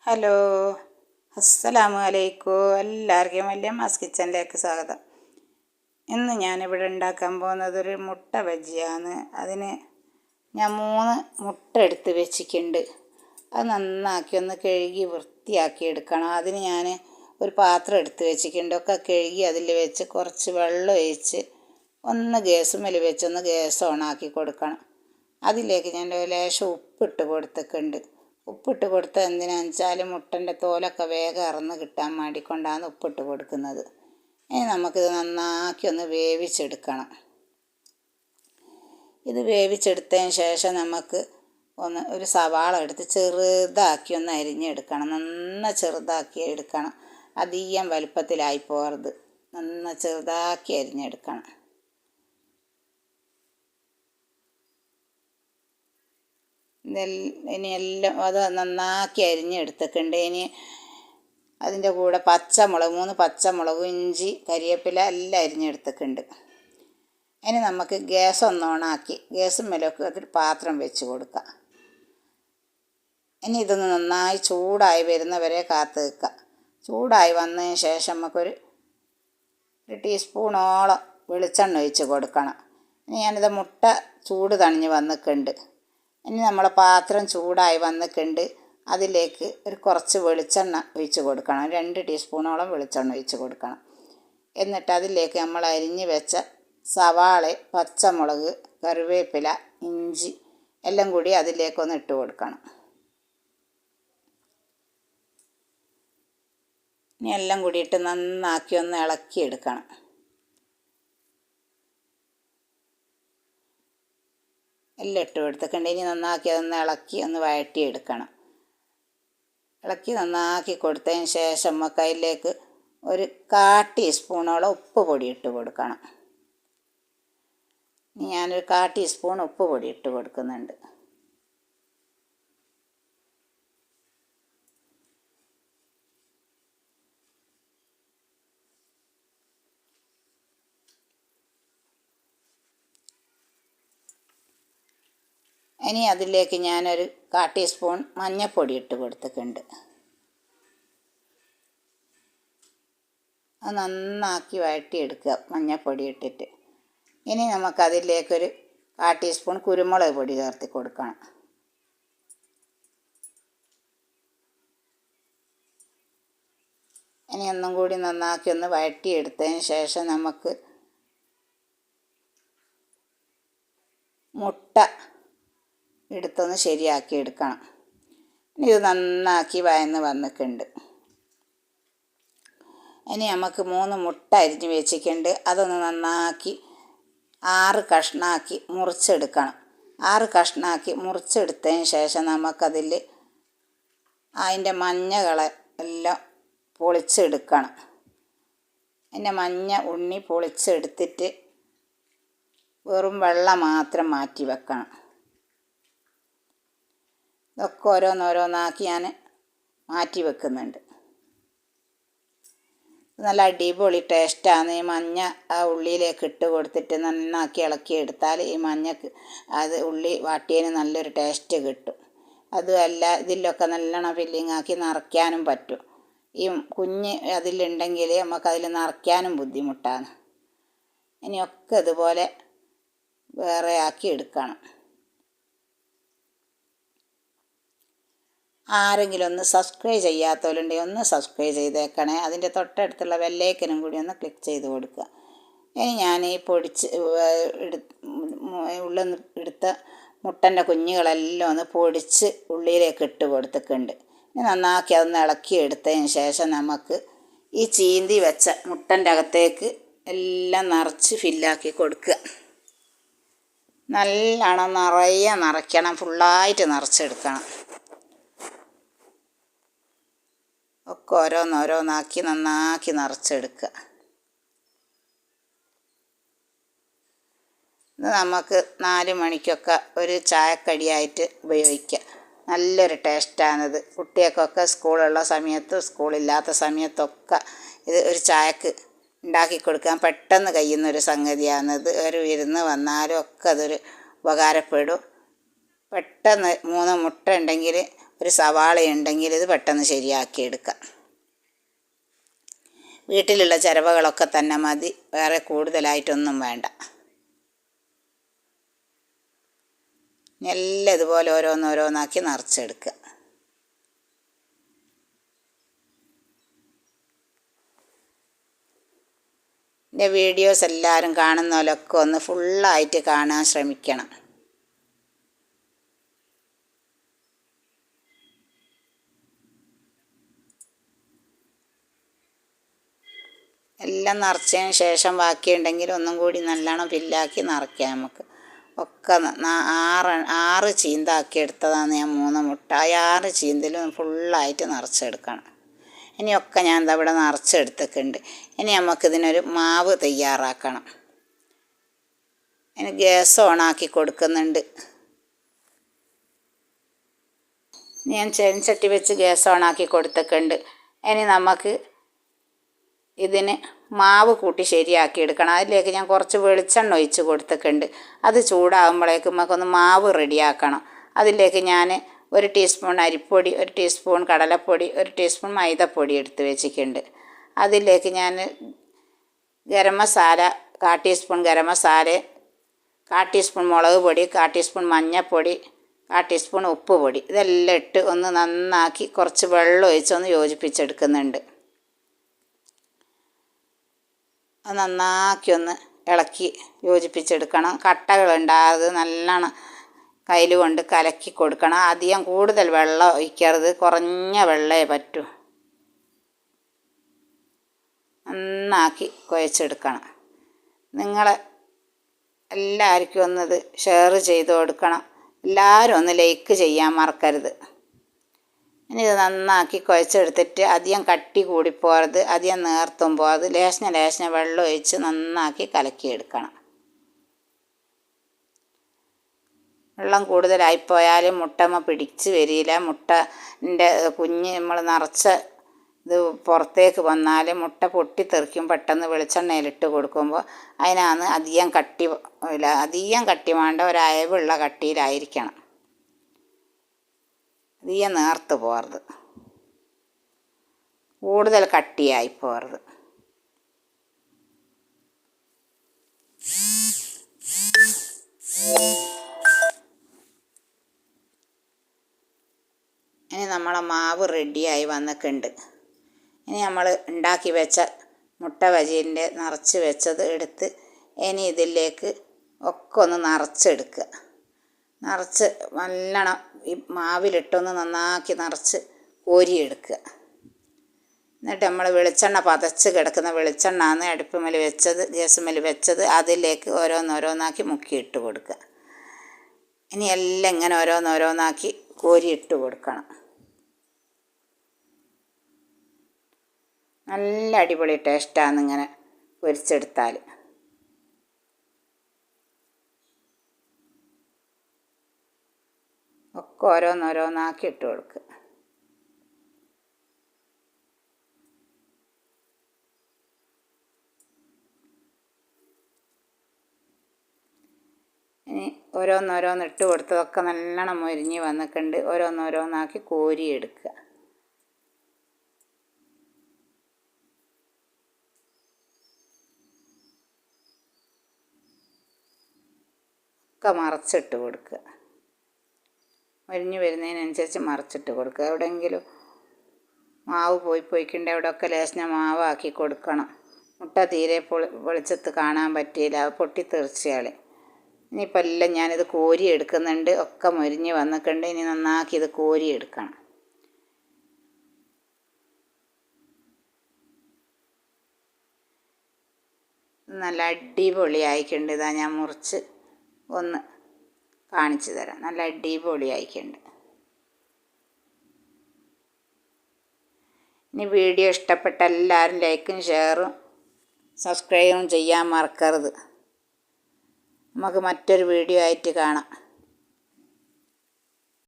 Hello, അസ്സലാമു അലൈക്കും. എല്ലാവർക്കും വല്യമ്മാസ് കിച്ചണിലേക്ക് സ്വാഗതം. ഇന്ന് ഞാനിവിടെ ഉണ്ടാക്കാൻ പോകുന്നത് ഒരു മുട്ട ബജിയാണ്. അതിന് ഞാൻ 3 മുട്ട എടുത്ത് വെച്ചിട്ടുണ്ട്. അത് നന്നാക്കി ഒന്ന് കഴുകി വൃത്തിയാക്കി എടുക്കണം. അതിന് ഞാൻ ഒരു പാത്രം എടുത്ത് വെച്ചിട്ടുണ്ട്. ഒക്കെ കഴുകി അതിൽ വെച്ച് കുറച്ച് വെള്ളം ഒഴിച്ച് ഒന്ന് ഗ്യാസുമ്മേൽ വെച്ചൊന്ന് ഗ്യാസ് ഓണാക്കി കൊടുക്കണം. അതിലേക്ക് ഞാൻ ലേശം ഉപ്പിട്ട് കൊടുത്തിട്ടുണ്ട്. ഉപ്പിട്ട് കൊടുത്തത് എന്തിനാണെന്ന് വെച്ചാൽ മുട്ടൻ്റെ തോലൊക്കെ വേഗം ഇറന്ന് കിട്ടാൻ വേണ്ടിക്കൊണ്ടാണ് ഉപ്പിട്ട് കൊടുക്കുന്നത്. ഇനി നമുക്കിത് നന്നാക്കി ഒന്ന് വേവിച്ചെടുക്കണം. ഇത് വേവിച്ചെടുത്തതിന് ശേഷം നമുക്ക് ഒരു സവാള എടുത്ത് ചെറുതാക്കി ഒന്ന് അരിഞ്ഞെടുക്കണം. നന്നായി ചെറുതാക്കി എടുക്കണം. അധികം വലുപ്പത്തിലായി പോകരുത്. നന്നായി ചെറുതാക്കി അരിഞ്ഞെടുക്കണം. ഇനി എല്ലാം അത് നന്നാക്കി അരിഞ്ഞെടുത്തിട്ടുണ്ട്. ഇനി അതിൻ്റെ കൂടെ പച്ചമുളക് 3 പച്ചമുളകും ഇഞ്ചി കരിവേപ്പില എല്ലാം അരിഞ്ഞെടുത്തിട്ടുണ്ട്. ഇനി നമുക്ക് ഗ്യാസ് ഒന്ന് ഓണാക്കി ഗ്യാസുമ്മേലൊക്കെ ഒരു പാത്രം വെച്ച് കൊടുക്കാം. ഇനി ഇതൊന്ന് നന്നായി ചൂടായി വരുന്നവരെ കാത്ത് നിൽക്കുക. ചൂടായി വന്നതിന് ശേഷം നമുക്കൊരു ടീസ്പൂണോളം വെളിച്ചെണ്ണ ഒഴിച്ച് കൊടുക്കണം. ഇനി ഞാനിത് മുട്ട ചൂട് തണിഞ്ഞ് വന്നിട്ടുണ്ട്. ഇനി നമ്മളെ പാത്രം ചൂടായി വന്നിട്ടുണ്ട്. അതിലേക്ക് കുറച്ച് വെളിച്ചെണ്ണ ഒഴിച്ച് കൊടുക്കണം. 2 ടീസ്പൂണോളം വെളിച്ചെണ്ണ ഒഴിച്ച് കൊടുക്കണം. എന്നിട്ട് അതിലേക്ക് നമ്മൾ അരിഞ്ഞ് വെച്ച സവാള, പച്ചമുളക്, കറിവേപ്പില, ഇഞ്ചി എല്ലാം കൂടി അതിലേക്കൊന്ന് ഇട്ട് കൊടുക്കണം. ഇനി എല്ലാം കൂടി ഇട്ട് നന്നാക്കി ഒന്ന് ഇളക്കിയെടുക്കണം. എല്ലാം ഇട്ട് കൊടുത്തിട്ടുണ്ട്. ഇനി നന്നാക്കി അതൊന്ന് ഇളക്കി ഒന്ന് വഴറ്റിയെടുക്കണം. ഇളക്കി നന്നാക്കി കൊടുത്തതിന് ശേഷം നമുക്ക് അതിലേക്ക് ഒരു 1/4 ടീസ്പൂണോളം ഉപ്പ് പൊടി ഇട്ട് കൊടുക്കണം. ഇനി ഞാനൊരു 1/4 ടീസ്പൂൺ ഉപ്പ് പൊടി ഇട്ട് കൊടുക്കുന്നുണ്ട്. ഇനി അതിലേക്ക് ഞാനൊരു 1/4 ടീസ്പൂൺ മഞ്ഞൾപ്പൊടി ഇട്ട് കൊടുത്തിട്ടുണ്ട്. അത് നന്നാക്കി വഴറ്റിയെടുക്കുക മഞ്ഞൾപ്പൊടി ഇട്ടിട്ട്. ഇനി നമുക്കതിലേക്കൊരു 1/4 ടീസ്പൂൺ കുരുമുളക് പൊടി ചേർത്ത് കൊടുക്കണം. ഇനി ഒന്നും കൂടി നന്നാക്കി ഒന്ന് വഴറ്റിയെടുത്തതിന് ശേഷം നമുക്ക് മുട്ട എടുത്തൊന്ന് ശരിയാക്കി എടുക്കണം. ഇനി ഇത് നന്നാക്കി വഴന്ന് വന്നിട്ടുണ്ട്. ഇനി നമുക്ക് 3 മുട്ട അരിഞ്ഞ് വെച്ചിട്ടുണ്ട്. അതൊന്ന് നന്നാക്കി 6 കഷ്ണാക്കി മുറിച്ചെടുക്കണം. 6 കഷ്ണാക്കി മുറിച്ചെടുത്തതിന് ശേഷം നമുക്കതിൽ അതിൻ്റെ മഞ്ഞകളെ എല്ലാം പൊളിച്ചെടുക്കണം. അതിൻ്റെ മഞ്ഞ ഉണ്ണി പൊളിച്ചെടുത്തിട്ട് വെറും വെള്ളം മാത്രം മാറ്റി വെക്കണം. ഇതൊക്കെ ഓരോന്നോരോന്നാക്കി ഞാൻ മാറ്റി വെക്കുന്നുണ്ട്. നല്ല അടിപൊളി ടേസ്റ്റാണ്. ഈ മഞ്ഞ ആ ഉള്ളിയിലേക്ക് ഇട്ട് കൊടുത്തിട്ട് നന്നാക്കി ഇളക്കി എടുത്താൽ ഈ മഞ്ഞക്ക് അത് ഉള്ളി വാട്ടിയതിന് നല്ലൊരു ടേസ്റ്റ് കിട്ടും. അതുമല്ല ഇതിലൊക്കെ നല്ലോണം ഫില്ലിങ് ആക്കി നിറയ്ക്കാനും പറ്റും. ഈ കുഞ്ഞ് അതിലുണ്ടെങ്കിൽ നമുക്കതിൽ നിറയ്ക്കാനും ബുദ്ധിമുട്ടാണ്. ഇനിയൊക്കെ ഇതുപോലെ വേറെ ആക്കി എടുക്കണം. ആരെങ്കിലും ഒന്ന് സബ്സ്ക്രൈബ് ചെയ്യാത്തവരുണ്ടെങ്കിൽ ഒന്ന് സബ്സ്ക്രൈബ് ചെയ്തേക്കണേ. അതിൻ്റെ തൊട്ടടുത്തുള്ള ബെല്ലൈക്കനും കൂടി ഒന്ന് ക്ലിക്ക് ചെയ്ത് കൊടുക്കുക. ഇനി ഞാൻ ഈ ഉള്ളിൽ എടുത്ത മുട്ടൻ്റെ കുഞ്ഞുങ്ങളെല്ലാം ഒന്ന് പൊടിച്ച് ഉള്ളിലേക്ക് ഇട്ട് കൊടുത്തിട്ടുണ്ട്. ഇനി നന്നാക്കി അതൊന്ന് ഇളക്കി എടുത്തതിന് ശേഷം നമുക്ക് ഈ ചീന്തി വെച്ച മുട്ടൻ്റെ അകത്തേക്ക് എല്ലാം നിറച്ച് ഫില്ലാക്കി കൊടുക്കുക. നല്ലോണം നിറയെ നിറയ്ക്കണം. ഫുള്ളായിട്ട് നിറച്ചെടുക്കണം. ഒക്കെ ഓരോന്നോരോന്നാക്കി നന്നാക്കി നിറച്ചെടുക്കുക. ഇത് നമുക്ക് 4 മണിക്കൊക്കെ ഒരു ചായക്കടിയായിട്ട് ഉപയോഗിക്കാം. നല്ലൊരു ടേസ്റ്റാണിത്. കുട്ടികൾക്കൊക്കെ സ്കൂളുള്ള സമയത്ത് സ്കൂളില്ലാത്ത സമയത്തൊക്കെ ഇത് ഒരു ചായക്ക് ഉണ്ടാക്കി കൊടുക്കാൻ പെട്ടെന്ന് കഴിയുന്നൊരു സംഗതിയാണിത്. ഒരു വിരുന്ന് വന്നാലും ഒക്കെ അതൊരു ഉപകാരപ്പെടും. പെട്ടെന്ന് 3 മുട്ട ഉണ്ടെങ്കിൽ ഒരു സവാള ഉണ്ടെങ്കിൽ ഇത് പെട്ടെന്ന് ശരിയാക്കിയെടുക്കാം. വീട്ടിലുള്ള ചിരവകളൊക്കെ തന്നെ മതി, വേറെ കൂടുതലായിട്ടൊന്നും വേണ്ട. എല്ലാം ഇതുപോലെ ഓരോന്നോരോന്നാക്കി നിറച്ചെടുക്കുക. എൻ്റെ വീഡിയോസ് എല്ലാവരും കാണുന്നവരൊക്കെ ഒന്ന് ഫുള്ളായിട്ട് കാണാൻ ശ്രമിക്കണം. എല്ലാം നിറച്ചതിന് ശേഷം ബാക്കിയുണ്ടെങ്കിൽ ഒന്നും കൂടി നല്ലോണം ഫില്ലാക്കി നിറയ്ക്കാം. നമുക്ക് ഒക്കെ 6 ചീന്താക്കി എടുത്തതാണ് ഞാൻ 3 മുട്ട. ആ 6 ചീന്തലും ഫുള്ളായിട്ട് നിറച്ചെടുക്കണം. ഇനിയൊക്കെ ഞാൻ എന്താ ഇവിടെ നിറച്ചെടുത്തിട്ടുണ്ട്. ഇനി നമുക്കിതിനൊരു മാവ് തയ്യാറാക്കണം. ഇനി ഗ്യാസ് ഓണാക്കി കൊടുക്കുന്നുണ്ട്. ഞാൻ ചെഞ്ചട്ടി വെച്ച് ഗ്യാസ് ഓണാക്കി കൊടുത്തിട്ടുണ്ട്. ഇനി നമുക്ക് ഇതിന് മാവ് കൂട്ടി ശരിയാക്കി എടുക്കണം. അതിലേക്ക് ഞാൻ കുറച്ച് വെളിച്ചെണ്ണ ഒഴിച്ച് കൊടുത്തിട്ടുണ്ട്. അത് ചൂടാകുമ്പോഴേക്കും നമുക്കൊന്ന് മാവ് റെഡിയാക്കണം. അതിലേക്ക് ഞാൻ 1 ടീസ്പൂൺ അരിപ്പൊടി, 1 ടീസ്പൂൺ കടലപ്പൊടി, 1 ടീസ്പൂൺ മൈദപ്പൊടി എടുത്ത് വെച്ചിട്ടുണ്ട്. അതിലേക്ക് ഞാൻ ഗരം മസാല 1/4 ടീസ്പൂൺ ഗരം മസാല, 1/4 ടീസ്പൂൺ മുളക് പൊടി, 1/4 ടീസ്പൂൺ മഞ്ഞൾപ്പൊടി, 1/4 ടീസ്പൂൺ ഉപ്പ് പൊടി ഇതെല്ലാം ഇട്ട് ഒന്ന് നന്നാക്കി കുറച്ച് വെള്ളം ഒഴിച്ചൊന്ന് യോജിപ്പിച്ചെടുക്കുന്നുണ്ട്. അത് നന്നാക്കി ഒന്ന് ഇളക്കി യോജിപ്പിച്ചെടുക്കണം. കട്ടകളുണ്ടാകാതെ നല്ലോണം കയ്യിൽ കൊണ്ട് കലക്കി കൊടുക്കണം. അധികം കൂടുതൽ വെള്ളം ഒഴിക്കരുത്, കുറഞ്ഞ വെള്ളമേ പറ്റൂ. നന്നാക്കി കുഴച്ചെടുക്കണം. നിങ്ങൾ എല്ലാവർക്കും ഒന്നത് ഷെയർ ചെയ്ത് കൊടുക്കണം. എല്ലാവരും ഒന്ന് ലൈക്ക് ചെയ്യാൻ മറക്കരുത്. ഇനി ഇത് നന്നാക്കി കുഴച്ചെടുത്തിട്ട് അധികം കട്ടി കൂടിപ്പോകരുത്, അധികം നേർത്തും പോകരുത്. ലേശം വെള്ളം ഒഴിച്ച് നന്നാക്കി കലക്കിയെടുക്കണം. വെള്ളം കൂടുതലായിപ്പോയാൽ മുട്ടമ്മ പിടിച്ച് വരില്ല. മുട്ടൻ്റെ കുഞ്ഞ് നമ്മൾ നിറച്ച ഇത് പുറത്തേക്ക് വന്നാൽ മുട്ട പൊട്ടിത്തെറിക്കും. പെട്ടെന്ന് വെളിച്ചെണ്ണയിലിട്ട് കൊടുക്കുമ്പോൾ അതിനാണ് അധികം കട്ടി വേണ്ട, ഒരയവുള്ള കട്ടിയിലായിരിക്കണം. അധികം നേർത്ത് പോകരുത്, കൂടുതൽ കട്ടിയായി പോകരുത്. ഇനി നമ്മളെ മാവ് റെഡിയായി വന്നിട്ടുണ്ട്. ഇനി നമ്മൾ ഉണ്ടാക്കി വെച്ച മുട്ട ബജിൻ്റെ നിറച്ച് വെച്ചത് എടുത്ത് ഇനി ഇതിലേക്ക് ഒക്കെ ഒന്ന് നിറച്ചെടുക്കുക. നിറച്ച് നല്ലോണം ഈ മാവിലിട്ടൊന്ന് നന്നാക്കി നിറച്ച് കോരിയെടുക്കുക. എന്നിട്ട് നമ്മൾ വെളിച്ചെണ്ണ പതച്ച് കിടക്കുന്ന വെളിച്ചെണ്ണയാണ് അടുപ്പുമേൽ വെച്ചത്, ഗ്യാസുമേൽ വെച്ചത്. അതിലേക്ക് ഓരോന്നോരോന്നാക്കി മുക്കിയിട്ട് കൊടുക്കുക. ഇനി എല്ലാം ഇങ്ങനെ ഓരോന്നോരോന്നാക്കി കോരിയിട്ട് കൊടുക്കണം. നല്ല അടിപൊളി ടേസ്റ്റാണ് ഇങ്ങനെ പൊരിച്ചെടുത്താൽ. ഒക്കെ ഓരോന്നോരോന്നാക്കി ഇട്ട് കൊടുക്കുക. ഇനി ഓരോന്നോരോന്ന് ഇട്ട് കൊടുത്തതൊക്കെ നല്ലോണം മൊരിഞ്ഞ് വന്നിട്ടുണ്ട്. ഓരോന്നോരോന്നാക്കി കോരിയെടുക്കുക. ഒക്കെ മറച്ചിട്ട് കൊടുക്കുക. മൊരിഞ്ഞ് വരുന്നതിനനുസരിച്ച് മറച്ചിട്ട് കൊടുക്കുക. എവിടെയെങ്കിലും മാവ് പോയിക്കണ്ടേ അവിടെയൊക്കെ ലേശം മാവാക്കി കൊടുക്കണം. മുട്ട തീരെ വെളിച്ചത്ത് കാണാൻ പറ്റിയില്ല, പൊട്ടിത്തെറിച്ചാൽ. ഇനിയിപ്പോൾ എല്ലാം ഞാനിത് കോരി എടുക്കുന്നുണ്ട്. ഒക്കെ മൊരിഞ്ഞ് വന്നിട്ടുണ്ട്. ഇനി നന്നാക്കി ഇത് കോരി എടുക്കണം. നല്ല അടിപൊളിയായിട്ടുണ്ട്. ഇതാ ഞാൻ മുറിച്ച് ഒന്ന് കാണിച്ചു തരാം. നല്ല അടിപൊളിയായിട്ടുണ്ട്. ഇനി വീഡിയോ ഇഷ്ടപ്പെട്ട എല്ലാവരും ലൈക്കും ഷെയറും സബ്സ്ക്രൈബും ചെയ്യാൻ മറക്കരുത്. നമുക്ക് മറ്റൊരു വീഡിയോ ആയിട്ട് കാണാം.